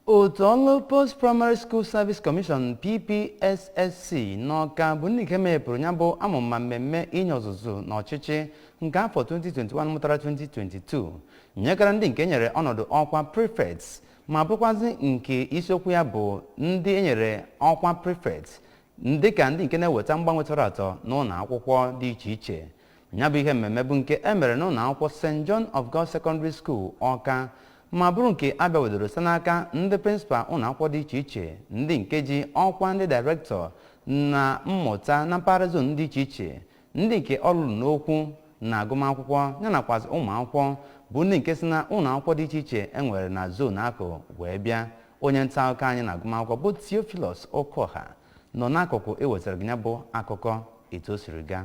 Otolo Post Primary School Service Commission PPSSC n'Ọka bụ ndị nke mepụrụ ya bụ amụma mmemme inye ọzụzụ n'ọchịchị nke afọ 2021 mụtara 2022 nyekara ndị nke nyere ọnọdụ ọkwa prefects ma bụkwazị nke isiokwu ya bụ ndị enyere ọkwa prefects ndị ka ndị nke na-eweta mgbanwe tọrọ atọ n'ụlọ akwụkwọ dị iche iche. Ya bụ ihe mmemme bụ nke emere n'ụlọ akwụkwọ St. John of God Secondary School Ọka ma bụrụ nke abịawedoro site n'aka ndị prịnsịpal ụlọ akwụkwọ dị iche iche ndị nke ji ọkwa ndị dairektọ na mmụta na mpaghara zon dị iche iche ndị nke ọlụlụ n'okwu na agụmakwụkwọ yanakwazi ụmụ akwụkwọ bụ ndị nke si na ụlọ akwụkwọ dị iche iche enwere na zon akụ wee bịa. Onye nta akụkọ anyị na agụmakwụkwọ bụ Theophilus Okoha nọ n'akụkụ ewetara gị ya bụ akụkọ etu o siri gaa.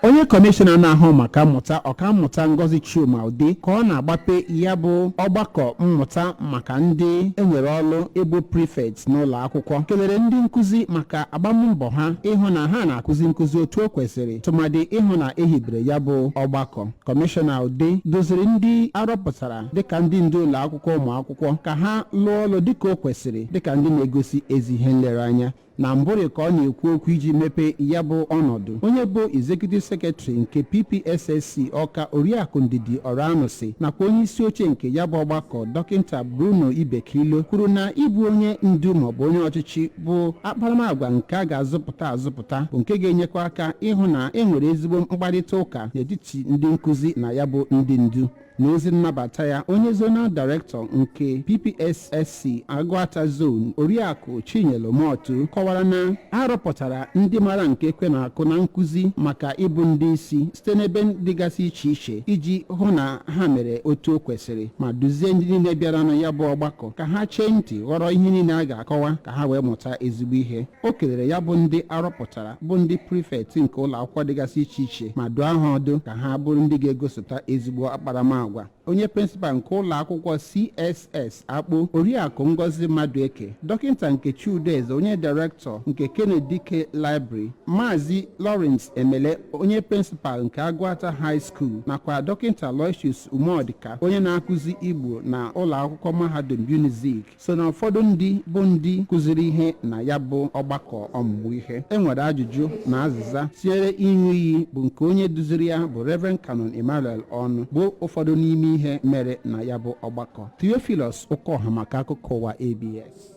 Onye kọmishọna na-ahụ maka mmụta ọkammụta Ngozi Chuma Ude ka ọ na-agbape ya bụ ọgbakọ mmụta maka ndị enwere ọrụ ebo prefect n'ụlọ akwụkwọ kelere ndị nkụzi maka agbammbọ ha ịhụ na ha na-akụzi nkụzi otu o kwesịrị tụmadị ịhụ na ehibere ya bụ ọgbakọ. Kọmishọna Ude doziri ndị arọpụtara dịka ndị ndu ụlọ akwụkwọ ụmụ akwụkwọ ka ha lụọ ọrụ dịka o kwesịrị dịka ndị na-egosi ezi ihe nlereanya. Na mbụrụ ka ọ na-ekwu okwu iji mepee ya bụ ọnọdụ, onye bụ executive secretary nke PPSSC Ọka Oriakụ Ndidi Oranusi nakwa onye isi oche nke ya bụ ọgbakọ Dọkịta Bruno Ibekilo kwuru na ịbụ onye ndu maọbụ onye ọchịchị bụ akparamagwa nke a ga-azụpụta bụ nke ga-enyekwa aka ịhụ na enwere ezigbo mkparịta ụka n'etiti ndị nkụzi na ya bụ ndị ndu. N'ozi nnabata ya, onye zonal director nke PPSSC Agwata Zone Oriakụ Chinyelu Motu kọwara na a rọpụtara ndị mara nke ekwe na-akụ na nkụzi maka ịbụ ndị isi site n'ebe dịgasị iche iche iji hụ na ha mere otu o kwesịrị ma duzie ndị niile bịara na ya bụ ọgbakọ ka ha chee ntị ghọrọ ihe niile a ga-akọwa ka ha wee mụta ezigbo ihe. O kelere ya bụ ndị arọpụtara bụ ndị prefect nke ụlọ akwụkwọ dịgasị iche iche ma duo ha ọdụ ka ha bụrụ ndị ga-egosipụta ezigbo akparamagwa. Onye prịnsịpal nke ụlọ akwụkwọ CSS Akpo Oriakụ Ngozi Madueke, Dọkịta Nkechi Udeze onye dairektọ nke Kennedy K Library, Maazị Lawrence Emele onye prịnsịpal nke Agwata High School nakwa Dọkịta Loisius Umodika onye na-akụzi Igbo na ụlọ akwụkwọ Mahadum Unizik so na ụfọdụ ndị bụ ndị kụziri ihe na ya bụ ọgbakọ ọmụmụ ihe. Enwere ajụjụ na azịza tinyere ịṅụ iyi bụ nke onye duziri ya bụ Reverend Canon Emmanuel Ọnụ bụ ụfọdụ n'ime ihe mere na ya bụ ọgbakọ. Theophilus Okoha maka akụkọ ụwa ABS.